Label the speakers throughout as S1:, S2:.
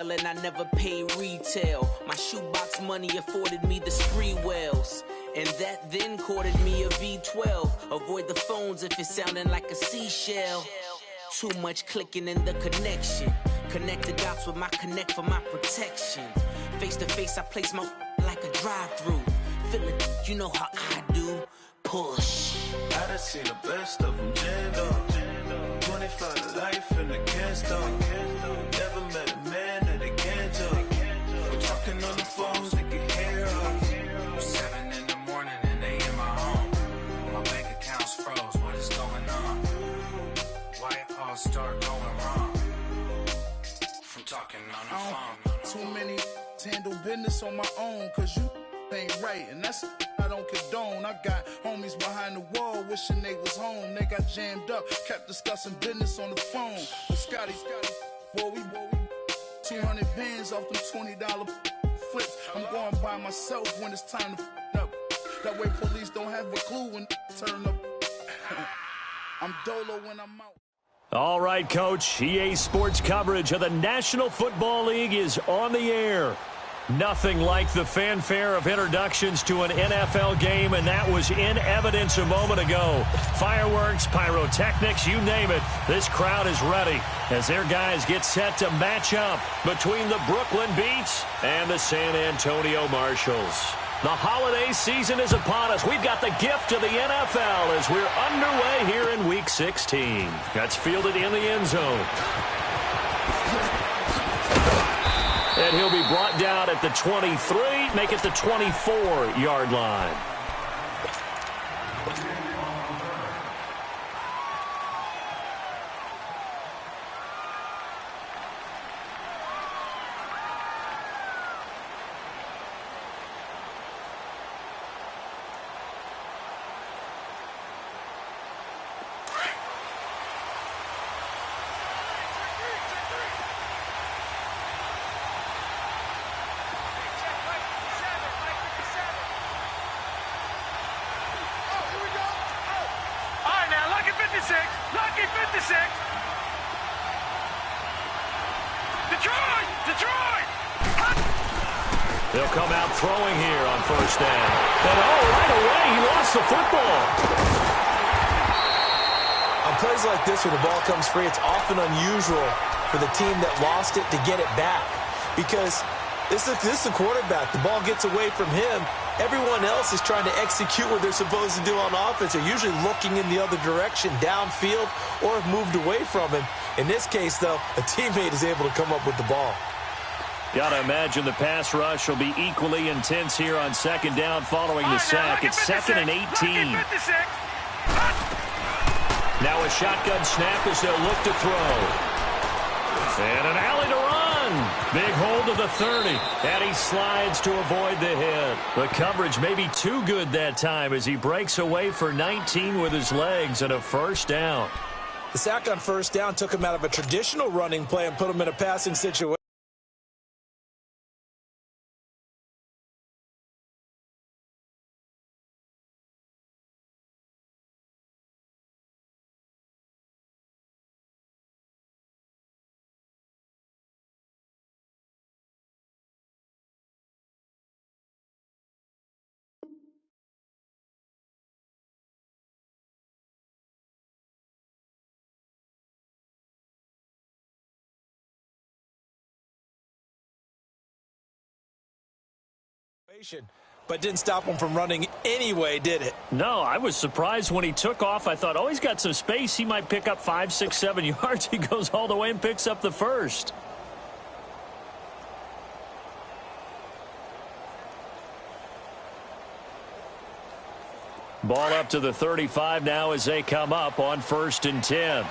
S1: And I never paid retail. My shoebox money afforded me the spree wells. And that then courted me a V12. Avoid the phones if it's sounding like a seashell. Too much clicking in the connection. Connect the dots with my connect for my protection. Face to face, I place my like a drive-through. Feeling, you know how I do. Push.
S2: I done seen the best of them jammed up. 25 to life in the can't stop. Never met a man that they can't talk. We're talking on the phones, they can hear us. 7 in the morning and they in my home. My bank account's froze, what is going on? Why it all start going wrong? From talking on the phone.
S3: Too many handle business on my own, cause you ain't right, and that's I don't condone. I got homies behind the wall wishing they was home. They got jammed up, kept discussing business on the phone. But Scotty, boy, we 200 bands off them $20 flips. I'm going by myself when it's time to up. That way police don't have a clue when turn up. I'm dolo when I'm out.
S4: All right, Coach. EA Sports coverage of the National Football League is on the air. Nothing like the fanfare of introductions to an NFL game, and that was in evidence a moment ago. Fireworks, pyrotechnics, you name it. This crowd is ready as their guys get set to match up between the Brooklyn Beats and the San Antonio Marshals. The holiday season is upon us. We've got the gift of the NFL as we're underway here in Week 16. That's fielded in the end zone. And he'll be brought down at the 23, make it the 24-yard line.
S5: Lucky 56. Detroit.
S4: They'll come out throwing here on first down. And right away, he lost the football.
S6: On plays like this where the ball comes free, it's often unusual for the team that lost it to get it back. Because this is the quarterback. The ball gets away from him. Everyone else is trying to execute what they're supposed to do on offense. They're usually looking in the other direction, downfield, or have moved away from him. In this case, though, a teammate is able to come up with the ball.
S4: Got to imagine the pass rush will be equally intense here on second down following the sack. It's 2nd and 18. Now a shotgun snap as they'll look to throw. And an alley to run. Big hold of the 30. And he slides to avoid the hit. The coverage may be too good that time as he breaks away for 19 with his legs and a first down.
S6: The sack on first down took him out of a traditional running play and put him in a passing situation. But didn't stop him from running anyway, did it?
S4: No, I was surprised when he took off. I thought, oh, he's got some space. He might pick up 5, 6, 7 yards. He goes all the way and picks up the first. Ball up to the 35 now as they come up on 1st and 10.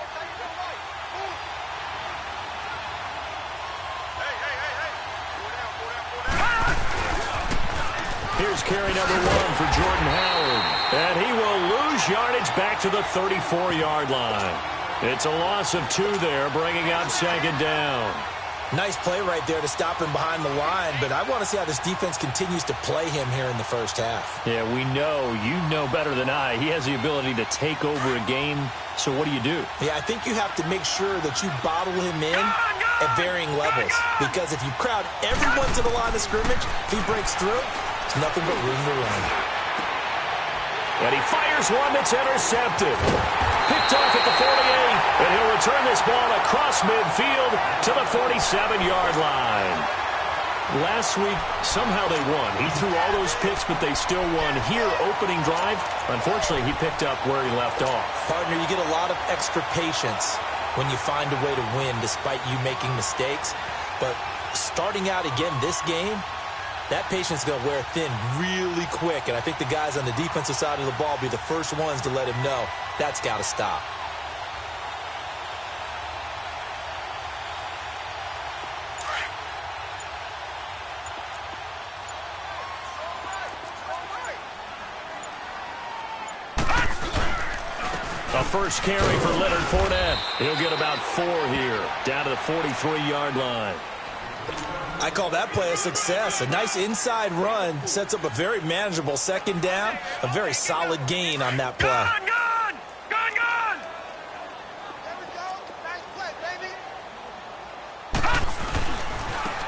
S4: Here's carry number 1 for Jordan Howard. And he will lose yardage back to the 34-yard line. It's a loss of 2 there, bringing up 2nd down.
S6: Nice play right there to stop him behind the line, but I want to see how this defense continues to play him here in the first half.
S4: Yeah, we know. You know better than I. He has the ability to take over a game, so what do?
S6: Yeah, I think you have to make sure that you bottle him in at varying levels. Because if you crowd everyone to the line of scrimmage, if he breaks through, it's nothing but room to run.
S4: And he fires one that's intercepted. Picked off at the 48, and he'll return this ball across midfield to the 47-yard line. Last week, somehow they won. He threw all those picks, but they still won. Here, opening drive, unfortunately, he picked up where he left off.
S6: Partner, you get a lot of extra patience when you find a way to win despite you making mistakes. But starting out again this game, that patience is going to wear thin really quick. And I think the guys on the defensive side of the ball will be the first ones to let him know that's got to stop.
S4: A first carry for Leonard Fournette. He'll get about 4 here, down to the 43-yard line.
S6: I call that play a success. A nice inside run sets up a very manageable second down, a very solid gain on that play.
S5: Gone!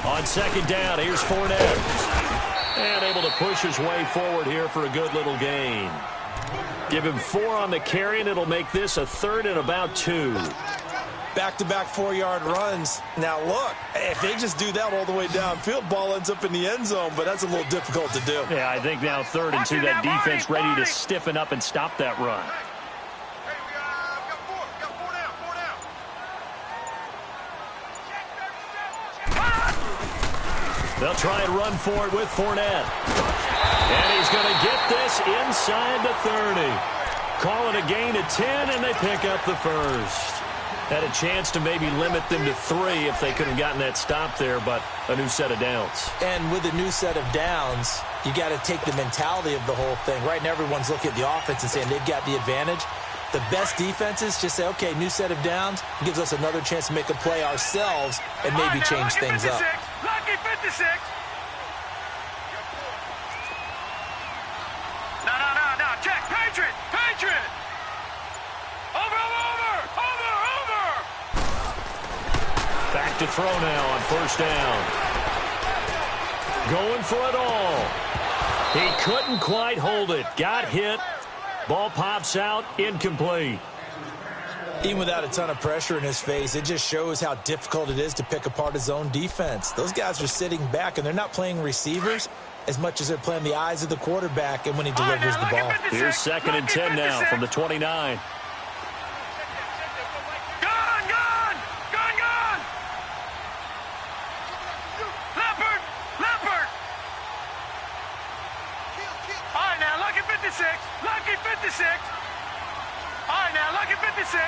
S4: On second down, here's Fournette. And able to push his way forward here for a good little gain. Give him 4 on the carry, and it'll make this a 3rd and about 2.
S6: Back-to-back 4-yard runs. Now, look, if they just do that all the way downfield, ball ends up in the end zone, but that's a little difficult to do.
S4: Yeah, I think now 3rd and 2, that defense ready to stiffen up and stop that run. They'll try and run for it with Fournette. And he's going to get this inside the 30. Call it a gain of 10, and they pick up the first. Had a chance to maybe limit them to 3 if they could have gotten that stop there, but a new set of downs.
S6: And with a new set of downs, you got to take the mentality of the whole thing. Right now, everyone's looking at the offense and saying they've got the advantage. The best defenses just say, okay, new set of downs, gives us another chance to make a play ourselves and maybe change things up.
S5: Lucky 56. No. Check. Patriot. Over.
S4: Back to throw now on first down. Going for it all. He couldn't quite hold it. Got hit. Ball pops out. Incomplete.
S6: Even without a ton of pressure in his face, it just shows how difficult it is to pick apart his own defense. Those guys are sitting back, and they're not playing receivers as much as they're playing the eyes of the quarterback and when he delivers the ball.
S4: Here's 2nd and 10 now from the 29.
S5: Gone! Leopard! All right, now, lucky 56. All right, now, lucky 56.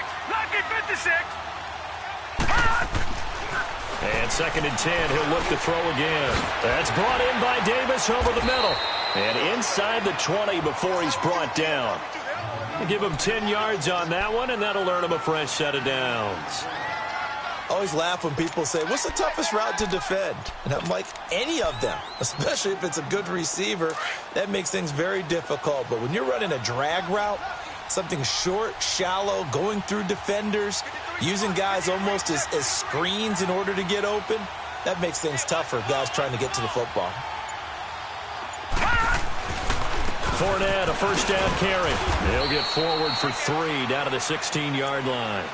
S4: And 2nd and 10, he'll look to throw again. That's brought in by Davis over the middle. And inside the 20 before he's brought down. Give him 10 yards on that one, and that'll earn him a fresh set of downs.
S6: Always laugh when people say, what's the toughest route to defend? And I'm like, any of them, especially if it's a good receiver. That makes things very difficult. But when you're running a drag route, something short, shallow, going through defenders, using guys almost as screens in order to get open, that makes things tougher, guys trying to get to the football.
S4: Fournette, a first down carry. He'll get forward for 3 down to the 16-yard line.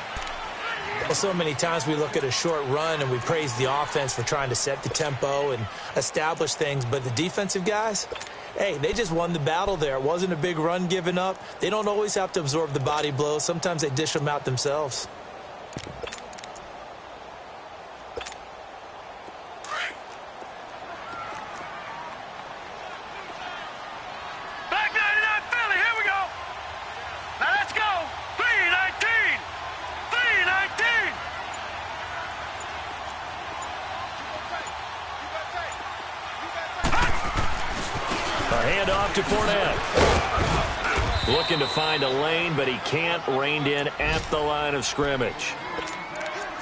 S6: Well, so many times we look at a short run and we praise the offense for trying to set the tempo and establish things, but the defensive guys, hey, they just won the battle there. It wasn't a big run given up. They don't always have to absorb the body blows. Sometimes they dish them out themselves.
S5: Back 99 Philly, here we go. Now let's go. 3-19.
S4: A handoff to Fournette. Looking to find a lane, but he can't. Reined in at the line of scrimmage.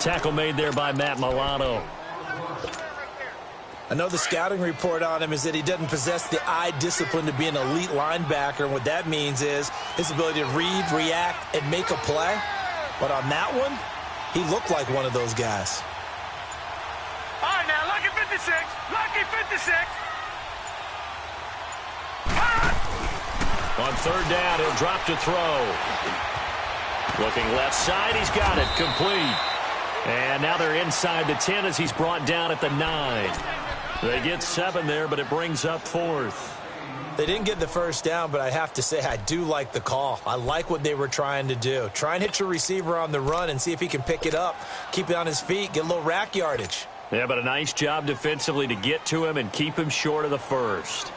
S4: Tackle made there by Matt Milano.
S6: I know the scouting report on him is that he doesn't possess the eye discipline to be an elite linebacker. And what that means is his ability to read, react, and make a play. But on that one, he looked like one of those guys.
S5: 56. Lucky 56.
S4: On third down, he'll drop to throw. Looking left side, he's got it. Complete. And now they're inside the 10 as he's brought down at the 9. They get 7 there, but it brings up 4th.
S6: They didn't get the first down, but I have to say I do like the call. I like what they were trying to do. Try and hit your receiver on the run and see if he can pick it up, keep it on his feet, get a little rack yardage.
S4: Yeah, but a nice job defensively to get to him and keep him short of the first.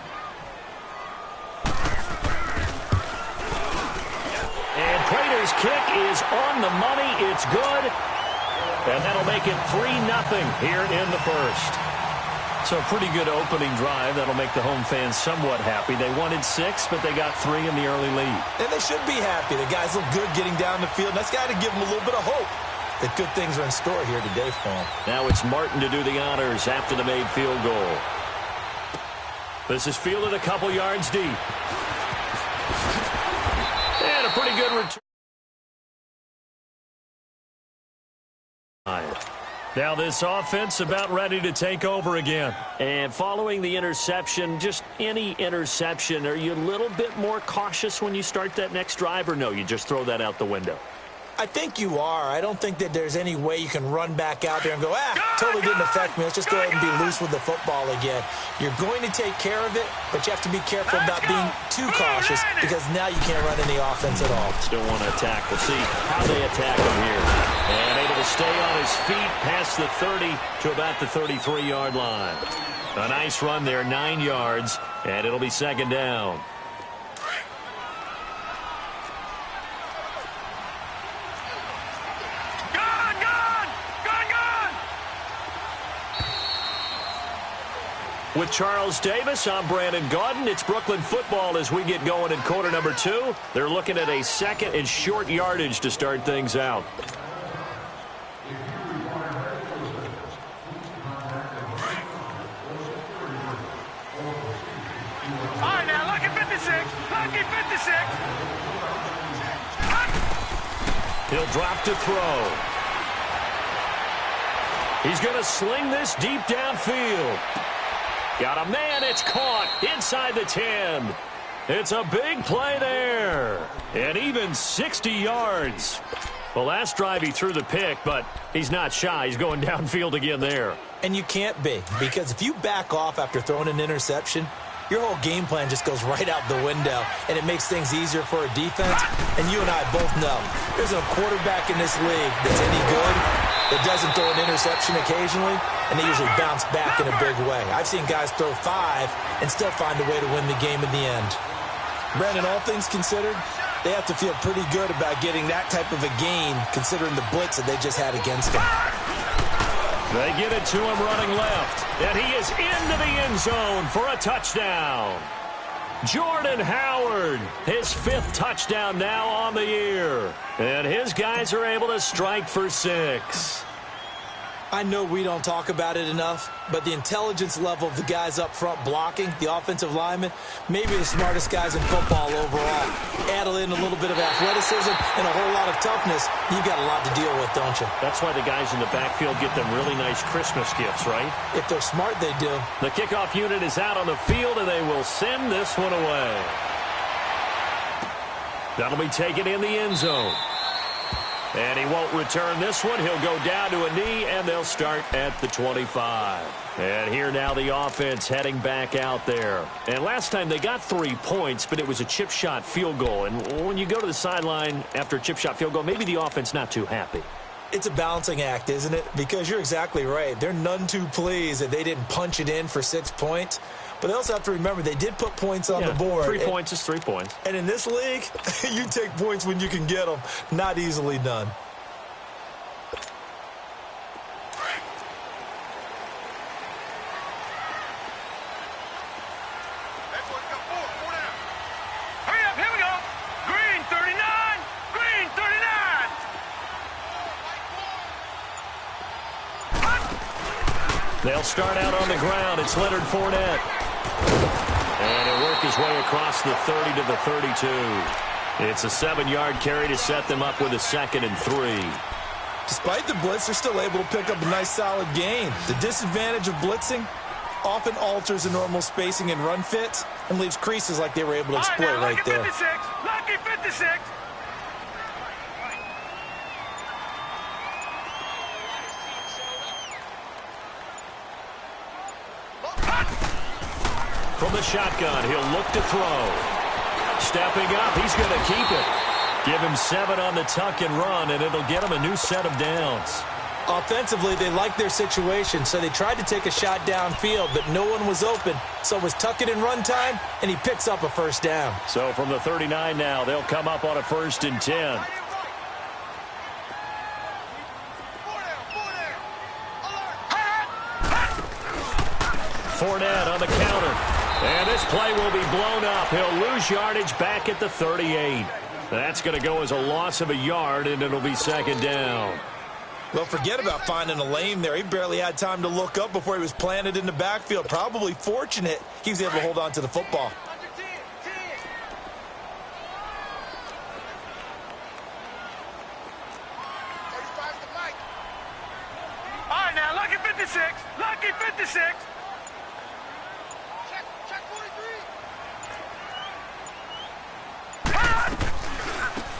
S4: And Prater's kick is on the money. It's good. And that'll make it 3-0 here in the first. So a pretty good opening drive. That'll make the home fans somewhat happy. They wanted 6, but they got 3 in the early lead.
S6: And they should be happy. The guys look good getting down the field. That's got to give them a little bit of hope that good things are in store here today for them.
S4: Now it's Martin to do the honors after the made field goal. This is fielded a couple yards deep. And a pretty good return. Now this offense about ready to take over again. And following the interception, just any interception, are you a little bit more cautious when you start that next drive, or no, you just throw that out the window?
S6: I think you are. I don't think that there's any way you can run back out there and go, totally didn't affect me. Let's just go ahead and be loose with the football again. You're going to take care of it, but you have to be careful about being too cautious because now you can't run any offense at all.
S4: Still want to attack. We'll see how they attack him here. And able to stay on his feet past the 30 to about the 33-yard line. A nice run there, 9 yards, and it'll be second down. With Charles Davis, I'm Brandon Gaudin. It's Brooklyn football as we get going in quarter number 2. They're looking at a second and short yardage to start things out.
S5: All right, now, lucky 56. Lucky 56.
S4: He'll drop to throw. He's going to sling this deep downfield. Got a man, it's caught inside the 10. It's a big play there. And even 60 yards. Well, last drive he threw the pick, but he's not shy. He's going downfield again there.
S6: And you can't be, because if you back off after throwing an interception, your whole game plan just goes right out the window, and it makes things easier for a defense. And you and I both know there's a quarterback in this league that's any good that doesn't throw an interception occasionally, and they usually bounce back in a big way. I've seen guys throw 5 and still find a way to win the game in the end. Brandon, all things considered, they have to feel pretty good about getting that type of a gain considering the blitz that they just had against them.
S4: They get it to him running left, and he is into the end zone for a touchdown. Jordan Howard, his 5th touchdown now on the year. And his guys are able to strike for 6.
S6: I know we don't talk about it enough, but the intelligence level of the guys up front blocking, the offensive linemen, maybe the smartest guys in football overall. Add in a little bit of athleticism and a whole lot of toughness, you've got a lot to deal with, don't you?
S4: That's why the guys in the backfield get them really nice Christmas gifts, right?
S6: If they're smart, they do.
S4: The kickoff unit is out on the field, and they will send this one away. That'll be taken in the end zone. And he won't return this one. He'll go down to a knee, and they'll start at the 25. And here now the offense heading back out there. And last time they got 3 points, but it was a chip shot field goal. And when you go to the sideline after a chip shot field goal, maybe the offense not too happy.
S6: It's a balancing act, isn't it? Because you're exactly right. They're none too pleased that they didn't punch it in for 6 points. But they also have to remember they did put points on the board.
S4: 3 points is 3 points.
S6: And in this league, you take points when you can get them. Not easily done.
S5: Hurry up, here we go. Green 39. Green 39.
S4: They'll start out on the ground. It's Leonard Fournette. And he'll work his way across the 30 to the 32. It's a 7-yard carry to set them up with a 2nd and 3.
S6: Despite the blitz, they're still able to pick up a nice, solid gain. The disadvantage of blitzing often alters the normal spacing and run fits and leaves creases like they were able to exploit right there.
S5: Lucky 56.
S4: From the shotgun, he'll look to throw. Stepping up, he's going to keep it. Give him 7 on the tuck and run, and it'll get him a new set of downs.
S6: Offensively, they liked their situation, so they tried to take a shot downfield, but no one was open. So it was tuck it and run time, and he picks up a first down.
S4: So from the 39 now, they'll come up on a 1st and 10. Fournette on the counter. And this play will be blown up. He'll lose yardage back at the 38. That's going to go as a loss of a yard, and it'll be 2nd down.
S6: Well, forget about finding a lane there. He barely had time to look up before he was planted in the backfield. Probably fortunate he was able to hold on to the football.
S5: All right, now, lucky 56. Lucky 56.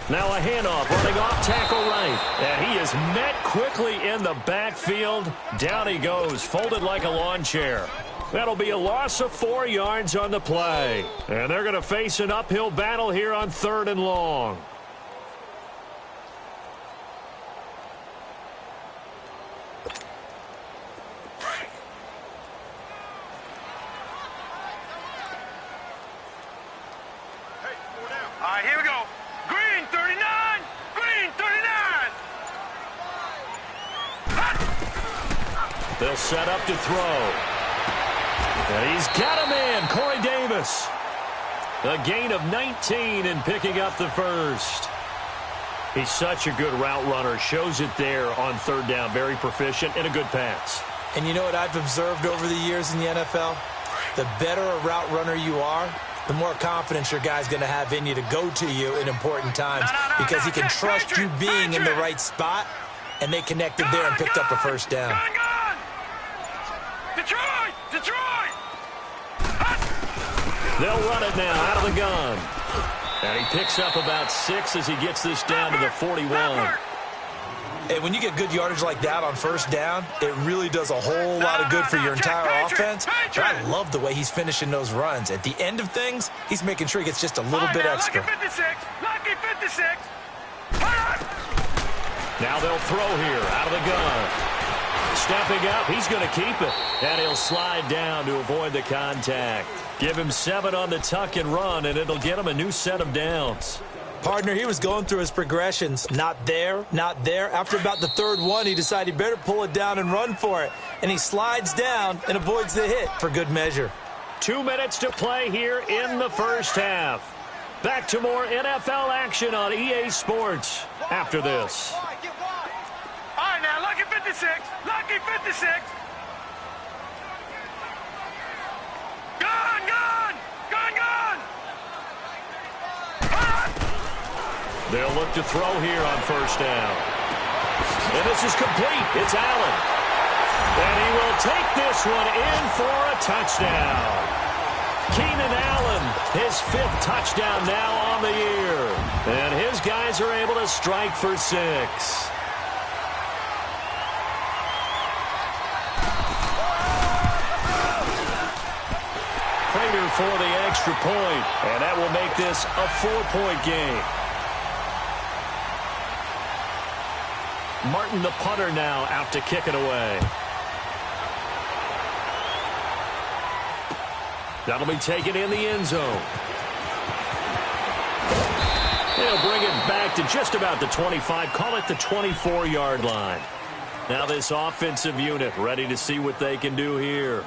S4: Now a handoff, running off tackle right. And he is met quickly in the backfield. Down he goes, folded like a lawn chair. That'll be a loss of 4 yards on the play. And they're going to face an uphill battle here on 3rd and long.
S5: All right, here we go. Green 39. Green 39.
S4: They'll set up to throw. And he's got a man, Corey Davis. A gain of 19 and picking up the first. He's such a good route runner. Shows it there on 3rd down. Very proficient and a good pass.
S6: And you know what I've observed over the years in the NFL? The better a route runner you are, the more confidence your guy's going to have in you to go to you in important times because he can trust you being in the right spot, and they connected there and picked up a first down.
S5: Gun. Detroit! Detroit!
S4: They'll run it now out of the gun. And he picks up about 6 as he gets this down to the 41.
S6: And when you get good yardage like that on first down, it really does a whole lot of good for your entire offense. But I love the way he's finishing those runs. At the end of things, he's making sure he gets just a little bit extra.
S5: Lucky 56. Lucky 56.
S4: Now they'll throw here out of the gun. Stepping up, he's going to keep it. And he'll slide down to avoid the contact. Give him 7 on the tuck and run, and it'll get him a new set of downs.
S6: Partner, he was going through his progressions. Not there, not there. After about the 3rd one, he decided he better pull it down and run for it. And he slides down and avoids the hit for good measure.
S4: 2 minutes to play here in the first half. Back to more NFL action on EA Sports after this.
S5: All right, now, lucky 56. Lucky 56. Gun, gun. Gun, gun.
S4: They'll look to throw here on first down. And this is complete. It's Allen. And he will take this one in for a touchdown. Keenan Allen, his 5th touchdown now on the year. And his guys are able to strike for 6. Prater for the extra point. And that will make this a 4-point game. Martin, the punter, now out to kick it away. That'll be taken in the end zone. They'll bring it back to just about the 25, call it the 24-yard line. Now this offensive unit ready to see what they can do here.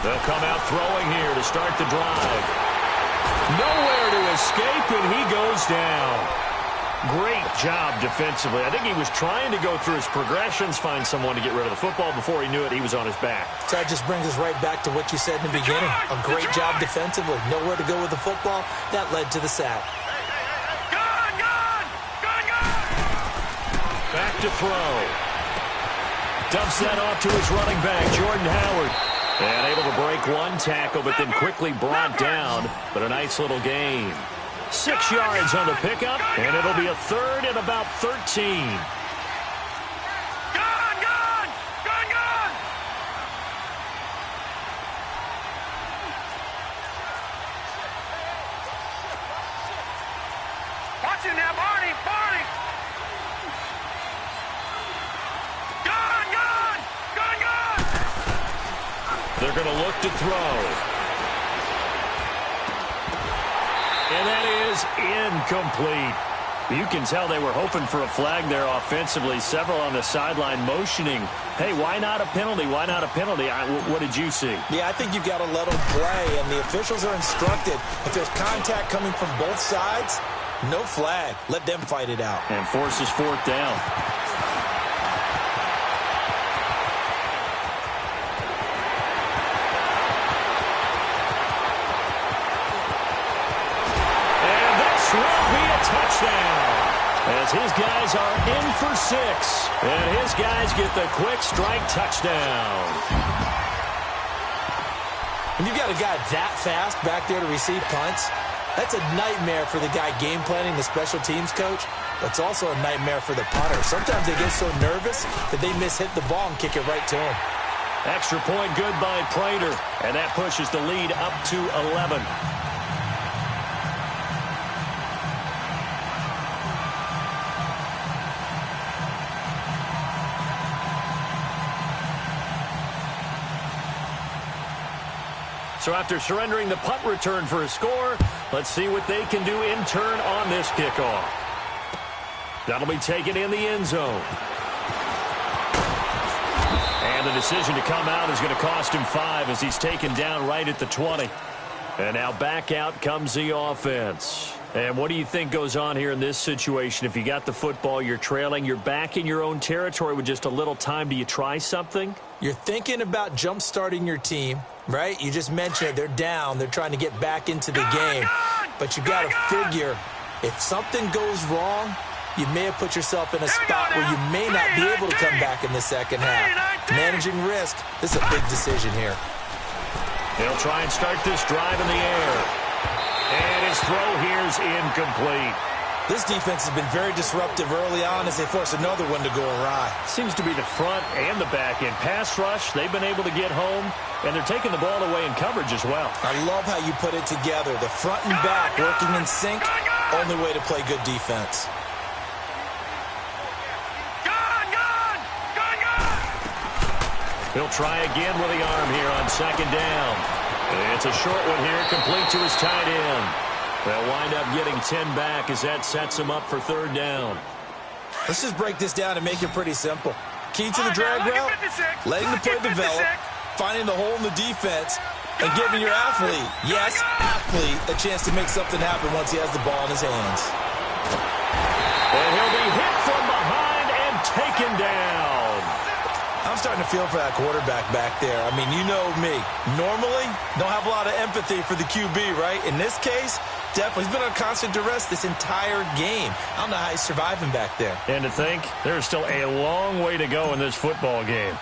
S4: They'll come out throwing here to start the drive. Nowhere to escape, and he goes down. Great job defensively. I think he was trying to go through his progressions, find someone to get rid of the football. Before he knew it, he was on his back.
S6: So that just brings us right back to what you said in the beginning. A great job defensively. Nowhere to go with the football. That led to the sack.
S4: Back to throw. Dumps that off to his running back, Jordan Howard. And able to break one tackle, but then quickly brought down. But a nice little gain. 6 yards on the pickup, and it'll be a third and about 13.
S5: Watch it now, Barney! Barney! Gun!
S4: They're going to look to throw. And that is incomplete. You can tell they were hoping for a flag there offensively. Several on the sideline motioning, hey, why not a penalty? Why not a penalty? What did you see?
S6: Yeah, I think you got to let them play, and the officials are instructed. If there's contact coming from both sides, no flag. Let them fight it out.
S4: And forces fourth down. Touchdown, as his guys are in for 6. And his guys get the quick strike touchdown.
S6: When you've got a guy that fast back there to receive punts, that's a nightmare for the guy game planning, the special teams coach. But it's also a nightmare for the punter. Sometimes they get so nervous that they miss-hit the ball and kick it right to him.
S4: Extra point good by Prater, and that pushes the lead up to 11. So after surrendering the punt return for a score, let's see what they can do in turn on this kickoff. That'll be taken in the end zone. And the decision to come out is going to cost him 5 as he's taken down right at the 20. And now back out comes the offense. And what do you think goes on here in this situation? If you got the football, you're trailing, you're back in your own territory with just a little time. Do you try something?
S6: You're thinking about jump-starting your team, right? You just mentioned it. They're down. They're trying to get back into the game. But you got to figure, if something goes wrong, you may have put yourself in a spot where you may not be able to come back in the second half. Managing risk, this is a big decision here.
S4: They'll try and start this drive in the air. And his throw here is incomplete.
S6: This defense has been very disruptive early on as they force another one to go awry.
S4: Seems to be the front and the back end. Pass rush, they've been able to get home, and they're taking the ball away in coverage as well.
S6: I love how you put it together. The front and back working in sync, only way to play good defense.
S4: He'll try again with the arm here on second down. It's a short one here, complete to his tight end. They'll wind up getting 10 back as that sets him up for third down.
S6: Let's just break this down and make it pretty simple. Key to the drag route, letting the play develop, finding the hole in the defense, and giving your athlete, yes, athlete, a chance to make something happen once he has the ball in his hands.
S4: And he'll be hit from behind and taken down.
S6: I'm starting to feel for that quarterback back there. I mean, you know me. Normally, don't have a lot of empathy for the QB, right? In this case, definitely. He's been on constant duress this entire game. I don't know how he's surviving back there.
S4: And to think, there's still a long way to go in this football game.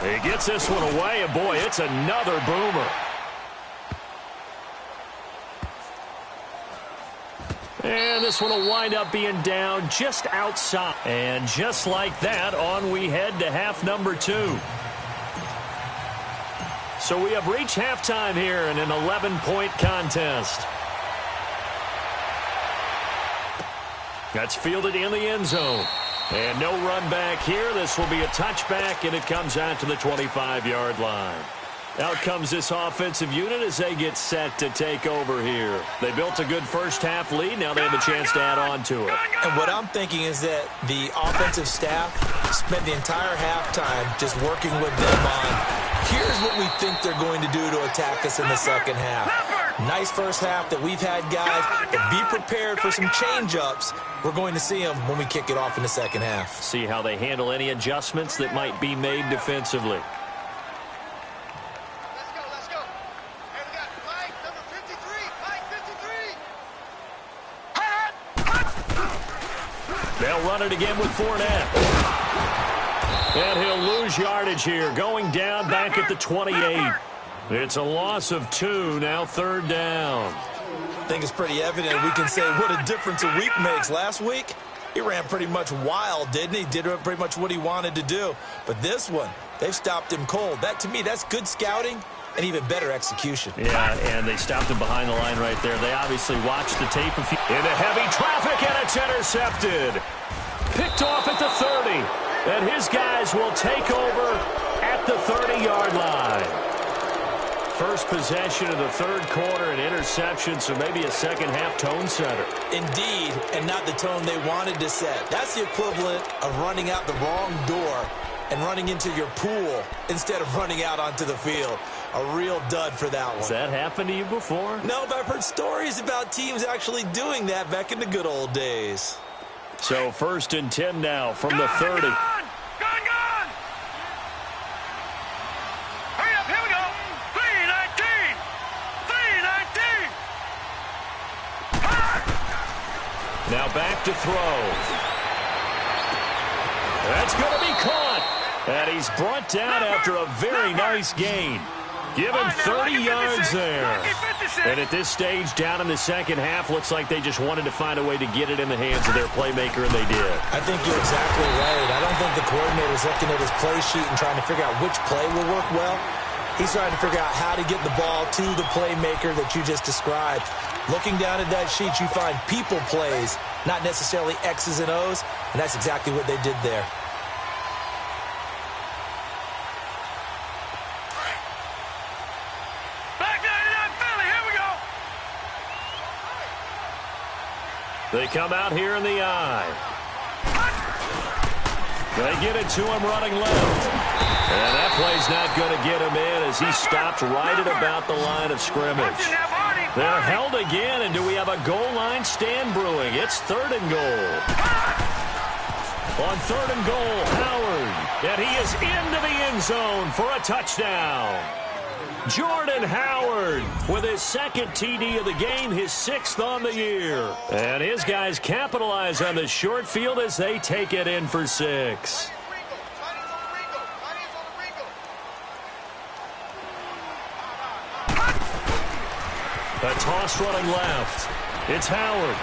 S4: He gets this one away, and boy, it's another boomer. And this one will wind up being down just outside. And just like that, on we head to half number 2. So we have reached halftime here in an 11-point contest. That's fielded in the end zone. And no run back here. This will be a touchback, and it comes out to the 25-yard line. Out comes this offensive unit as they get set to take over here. They built a good first-half lead. Now they have a chance to add on to it.
S6: And what I'm thinking is that the offensive staff spent the entire halftime just working with them on, here's what we think they're going to do to attack us in the second half. Nice first half that we've had, guys, but be prepared for some change-ups. We're going to see them when we kick it off in the second half.
S4: See how they handle any adjustments that might be made defensively. They'll run it again with Fournette. And he'll lose yardage here, going down back at the 28. It's a loss of 2, now third down.
S6: I think it's pretty evident. We can say what a difference a week makes. Last week, he ran pretty much wild, didn't he? Did pretty much what he wanted to do. But this one, they've stopped him cold. That, to me, that's good scouting and even better execution.
S4: Yeah, and they stopped him behind the line right there. They obviously watched the tape into heavy traffic, and it's intercepted. Picked off at the 30, and his guys will take over at the 30-yard line. First possession of the third quarter, an interception, so maybe a second-half tone setter.
S6: Indeed, and not the tone they wanted to set. That's the equivalent of running out the wrong door and running into your pool instead of running out onto the field. A real dud for that one.
S4: Has that happened to you before?
S6: No, but I've heard stories about teams actually doing that back in the good old days.
S4: So 1st and 10 now from the 30.
S5: Gone! Hurry up, here we go! 3:19! 3:19!
S4: Now back to throw. That's going to be caught. And he's brought down after a very nice gain. Give him 30 yards there. And at this stage, down in the second half, looks like they just wanted to find a way to get it in the hands of their playmaker, and they did.
S6: I think you're exactly right. I don't think the coordinator's looking at his play sheet and trying to figure out which play will work well. He's trying to figure out how to get the ball to the playmaker that you just described. Looking down at that sheet, you find people plays, not necessarily X's and O's, and that's exactly what they did there.
S4: They come out here in the eye. They get it to him running left. And that play's not going to get him in as he stopped right at about the line of scrimmage. They're held again, and do we have a goal line stand brewing? It's 3rd and goal. On 3rd and goal, Howard. And he is into the end zone for a touchdown. Jordan Howard with his 2nd TD of the game, his 6th on the year. And his guys capitalize on the short field as they take it in for 6. A toss running left. It's Howard.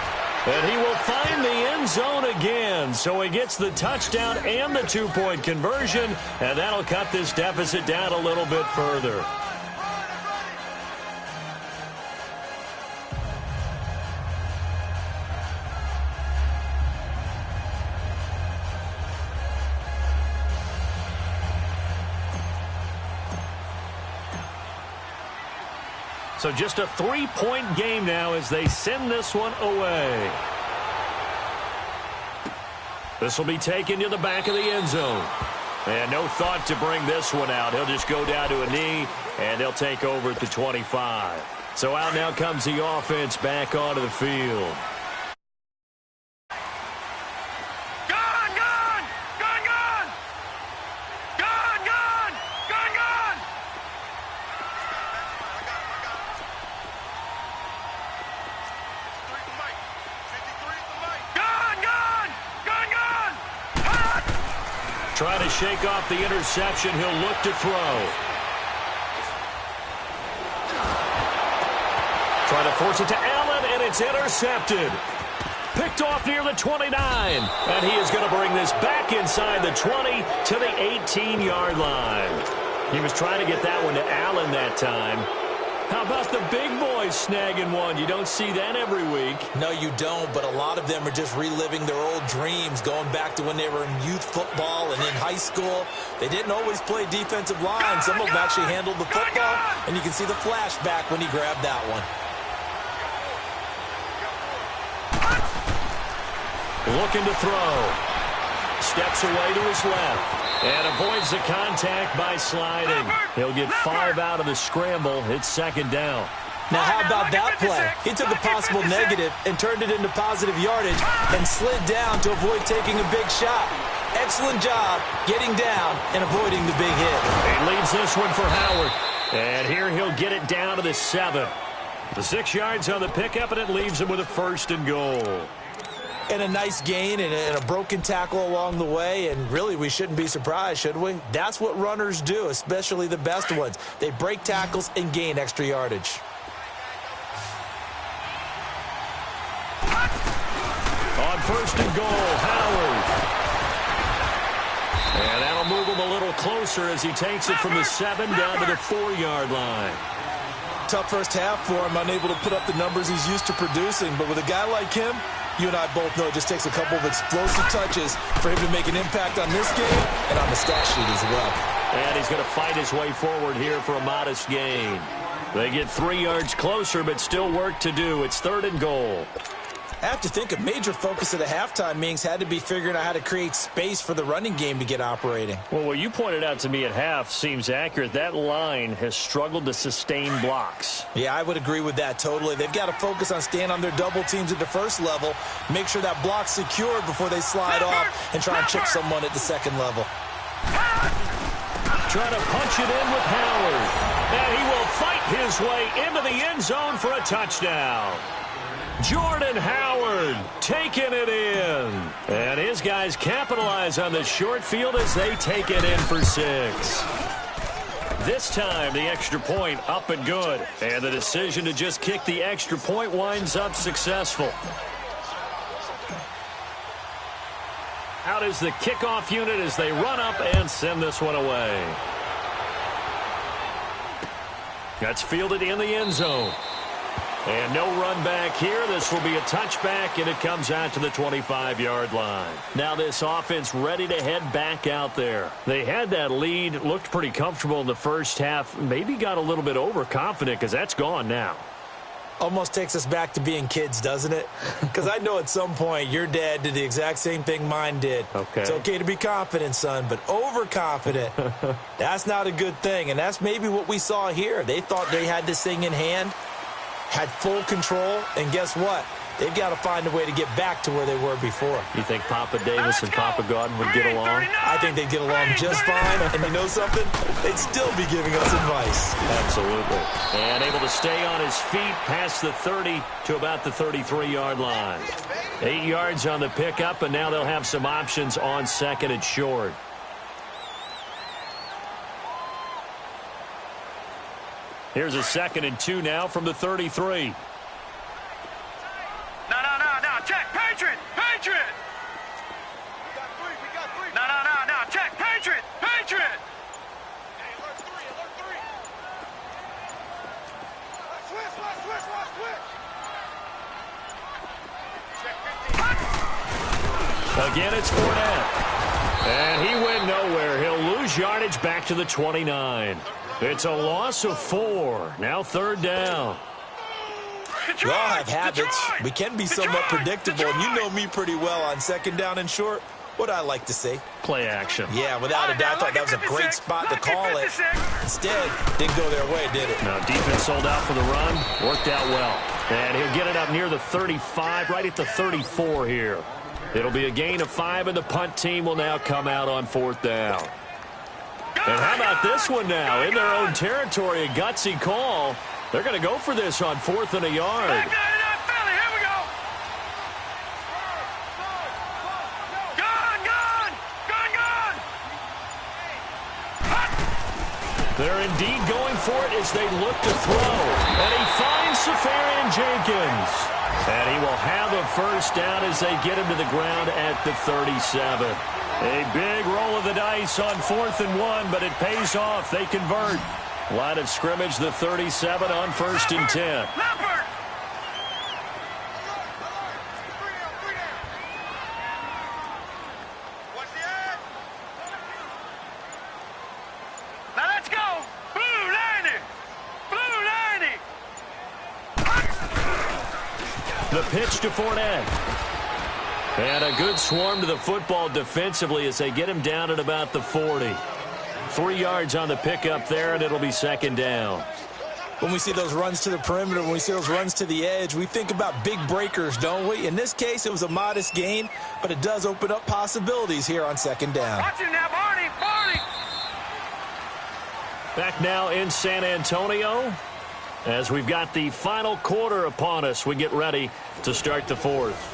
S4: And he will find the end zone again. So he gets the touchdown and the 2-point conversion. And that'll cut this deficit down a little bit further. So just a 3-point game now as they send this one away. This will be taken to the back of the end zone. And no thought to bring this one out. He'll just go down to a knee, and they'll take over at the 25. So out now comes the offense back onto the field. Trying to shake off the interception. He'll look to throw. Trying to force it to Allen, and it's intercepted. Picked off near the 29. And he is going to bring this back inside the 20 to the 18-yard line. He was trying to get that one to Allen that time. How about the big boys snagging one? You don't see that every week.
S6: No, you don't, but a lot of them are just reliving their old dreams, going back to when they were in youth football and in high school. They didn't always play defensive line. Some of them actually handled the football, and you can see the flashback when he grabbed that one.
S4: Looking to throw. Steps away to his left. And avoids the contact by sliding. He'll get 5 out of the scramble. It's second down.
S6: Now, how about that play? He took a possible negative and turned it into positive yardage and slid down to avoid taking a big shot. Excellent job getting down and avoiding the big hit.
S4: He leaves this one for Howard. And here he'll get it down to the 7. The 6 yards on the pickup, and it leaves him with a 1st and goal.
S6: And a nice gain and a broken tackle along the way, and really we shouldn't be surprised, should we? That's what runners do, especially the best ones. They break tackles and gain extra yardage.
S4: On 1st and goal, Howard. And that'll move him a little closer as he takes it from the 7 down to the 4-yard line.
S6: Tough first half for him, unable to put up the numbers he's used to producing, but with a guy like him, you and I both know it just takes a couple of explosive touches for him to make an impact on this game and on the stat sheet as well.
S4: And he's going to fight his way forward here for a modest gain. They get 3 yards closer, but still work to do. It's 3rd and goal.
S6: I have to think a major focus of the halftime meetings had to be figuring out how to create space for the running game to get operating.
S4: Well, what you pointed out to me at half seems accurate. That line has struggled to sustain blocks.
S6: Yeah, I would agree with that totally. They've got to focus on staying on their double teams at the first level, make sure that block's secured before they slide off and try and chip someone at the second level.
S4: Trying to punch it in with Howard. And he will fight his way into the end zone for a touchdown. Jordan Howard taking it in. And his guys capitalize on the short field as they take it in for 6. This time, the extra point up and good. And the decision to just kick the extra point winds up successful. Out is the kickoff unit as they run up and send this one away. That's fielded in the end zone. And no run back here. This will be a touchback, and it comes out to the 25-yard line. Now this offense ready to head back out there. They had that lead, looked pretty comfortable in the first half, maybe got a little bit overconfident because that's gone now.
S6: Almost takes us back to being kids, doesn't it? Because I know at some point your dad did the exact same thing mine did.
S4: Okay.
S6: It's okay to be confident, son, but overconfident, that's not a good thing. And that's maybe what we saw here. They thought they had this thing in hand, had full control, and guess what? They've got to find a way to get back to where they were before.
S4: You think Papa Davis and Papa Godwin would get along?
S6: I think they'd get along just fine, and you know something? They'd still be giving us advice.
S4: Absolutely. And able to stay on his feet past the 30 to about the 33-yard line. 8 yards on the pickup, and now they'll have some options on 2nd and short. Here's a 2nd and 2 now from the 33.
S5: No, check, Patriot! Patriot! We got three. No, check, Patriot! Patriot! Hey, alert three. Switch. Check 15.
S4: Again, it's Fournette. And he went nowhere. He'll lose yardage back to the 29. It's a loss of 4. Now 3rd down.
S6: We all have habits. We can be somewhat predictable, and you know me pretty well on 2nd down and short. What I like to say?
S4: Play action.
S6: Yeah, without a doubt, I thought that was a great spot to call it. Instead, didn't go their way, did it?
S4: Now, defense sold out for the run. Worked out well. And he'll get it up near the 35, right at the 34 here. It'll be a gain of 5, and the punt team will now come out on 4th down. And how about this one now? In their own territory, a gutsy call. They're going to go for this on 4th and a yard.
S5: Back 99 Philly, here we go. Gone.
S4: They're indeed going for it as they look to throw. And he finds Safarian Jenkins. And he will have a 1st down as they get him to the ground at the 37. A big roll of the dice on 4th and 1, but it pays off. They convert. Line of scrimmage, the 37 on 1st and 10.
S5: Now let's go. Blue 90. Blue 90.
S4: The pitch to Fournette. And a good swarm to the football defensively as they get him down at about the 40. 3 yards on the pickup there, and it'll be 2nd down.
S6: When we see those runs to the perimeter, when we see those runs to the edge, we think about big breakers, don't we? In this case, it was a modest gain, but it does open up possibilities here on 2nd down.
S5: Watch him now, Barney. Barney.
S4: Back now in San Antonio as we've got the final quarter upon us. We get ready to start the 4th.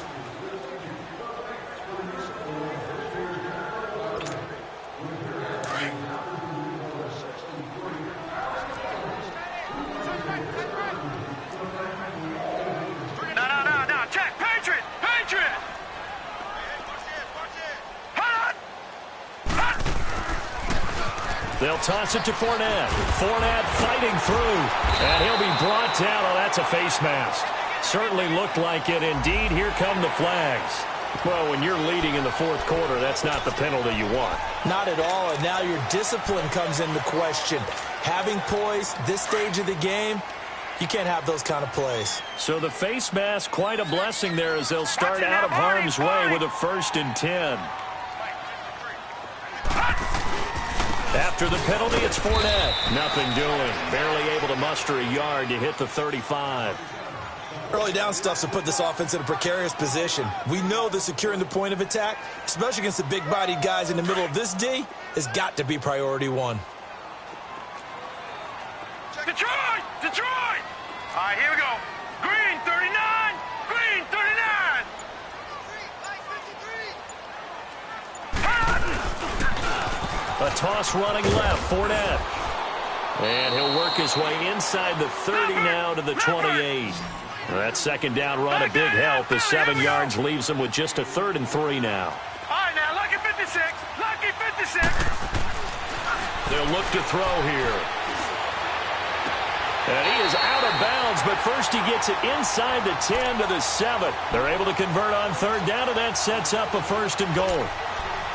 S4: They'll toss it to Fournette. Fournette fighting through. And he'll be brought down. Oh, that's a face mask. Certainly looked like it. Indeed, here come the flags. Well, when you're leading in the 4th quarter, that's not the penalty you want.
S6: Not at all, and now your discipline comes into question. Having poise this stage of the game, you can't have those kind of plays.
S4: So the face mask, quite a blessing there as they'll start out of harm's way with a 1st and 10. After the penalty, it's Fournette. Nothing doing. Barely able to muster a yard to hit the 35.
S6: Early down stuff to put this offense in a precarious position. We know that securing the point of attack, especially against the big-bodied guys in the middle of this D, has got to be priority 1.
S5: Detroit! Detroit! All right, here we go. Green 39. Green 39.
S4: A toss running left, Fournette. And he'll work his way inside the 30 now to the 28. That 2nd down run a big help as 7 yards leaves him with just a 3rd and 3 now.
S5: All right, now, lucky 56. Lucky 56.
S4: They'll look to throw here. And he is out of bounds, but first he gets it inside the 10 to the 7. They're able to convert on 3rd down, and that sets up a 1st and goal.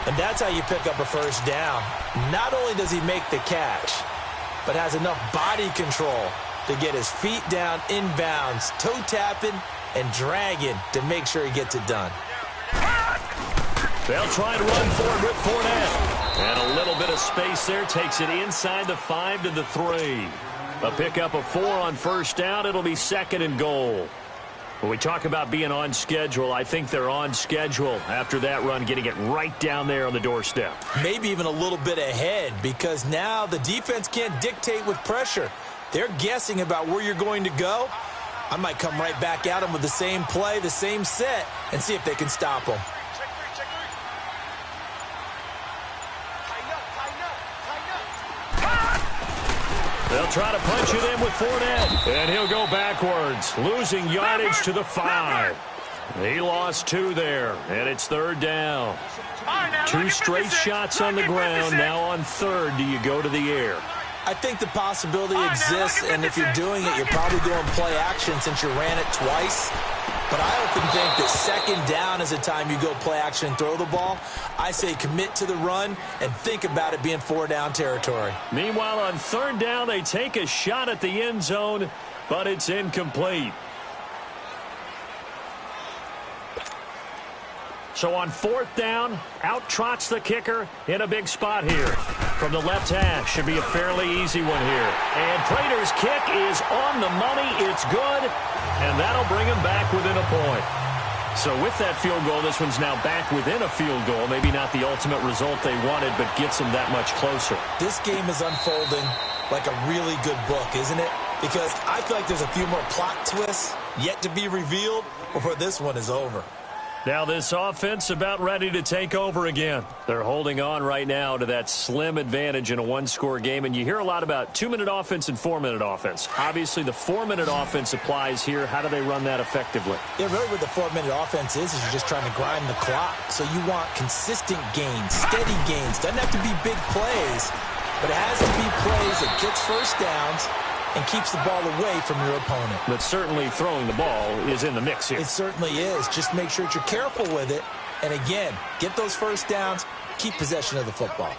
S6: And that's how you pick up a 1st down. Not only does he make the catch, but has enough body control to get his feet down inbounds, toe tapping and dragging to make sure he gets it done.
S4: They'll try to run forward with Fournette. And a little bit of space there takes it inside the 5 to the 3. A pickup of 4 on 1st down. It'll be 2nd and goal. When we talk about being on schedule, I think they're on schedule after that run, getting it right down there on the doorstep.
S6: Maybe even a little bit ahead because now the defense can't dictate with pressure. They're guessing about where you're going to go. I might come right back at them with the same play, the same set, and see if they can stop them.
S4: They'll try to punch it in with Fournette, and he'll go backwards, losing yardage to the 5. He lost 2 there, and it's 3rd down. 2 straight shots on the ground. Now on 3rd, do you go to the air?
S6: I think the possibility exists, and if you're doing it, you're probably going play action since you ran it twice. But I often think that 2nd down is the time you go play action and throw the ball. I say commit to the run and think about it being 4-down territory.
S4: Meanwhile, on 3rd down, they take a shot at the end zone, but it's incomplete. So on 4th down, out trots the kicker in a big spot here. From the left hash, should be a fairly easy one here. And Prater's kick is on the money. It's good, and that'll bring him back within a point. So with that field goal, this one's now back within a field goal. Maybe not the ultimate result they wanted, but gets them that much closer.
S6: This game is unfolding like a really good book, isn't it? Because I feel like there's a few more plot twists yet to be revealed before this one is over.
S4: Now this offense about ready to take over again. They're holding on right now to that slim advantage in a 1-score game, and you hear a lot about 2-minute offense and 4-minute offense. Obviously, the 4-minute offense applies here. How do they run that effectively?
S6: Yeah, really what the 4-minute offense is you're just trying to grind the clock. So you want consistent gains, steady gains. Doesn't have to be big plays, but it has to be plays that gets first downs and keeps the ball away from your opponent.
S4: But certainly throwing the ball is in the mix here.
S6: It certainly is. Just make sure that you're careful with it. And again, get those first downs, keep possession of the football.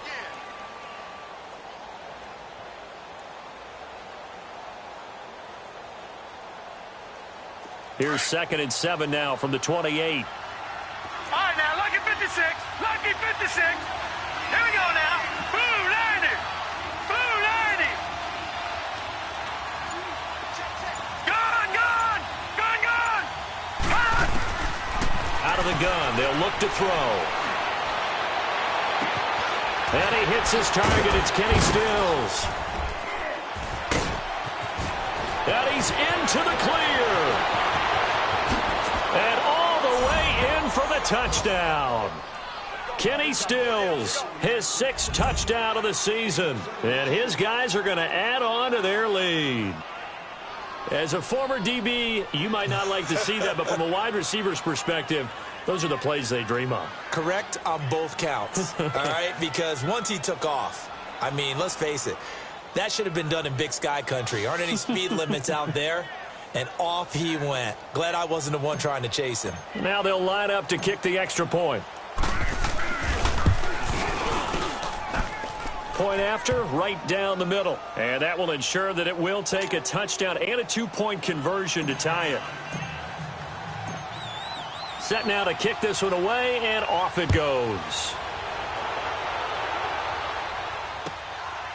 S4: Here's 2nd and 7 now from the 28.
S5: All right, now, lucky 56. Lucky 56. Here we go now. Boo, 90. Boo, 90. Gone, gone. Gone, gone. Gone.
S4: Out of the gun. They'll look to throw. And he hits his target. It's Kenny Stills. And he's into the clear. And all the way in for the touchdown. Kenny Stills, his 6th touchdown of the season. And his guys are going to add on to their lead. As a former DB, you might not like to see that, but from a wide receiver's perspective, those are the plays they dream of.
S6: Correct on both counts, all right? Because once he took off, I mean, let's face it, that should have been done in Big Sky country. Aren't any speed limits out there? And off he went. Glad I wasn't the one trying to chase him.
S4: Now they'll line up to kick the extra point. Point after, right down the middle. And that will ensure that it will take a touchdown and a 2-point conversion to tie it. Set now to kick this one away, and off it goes.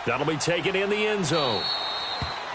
S4: That'll be taken in the end zone.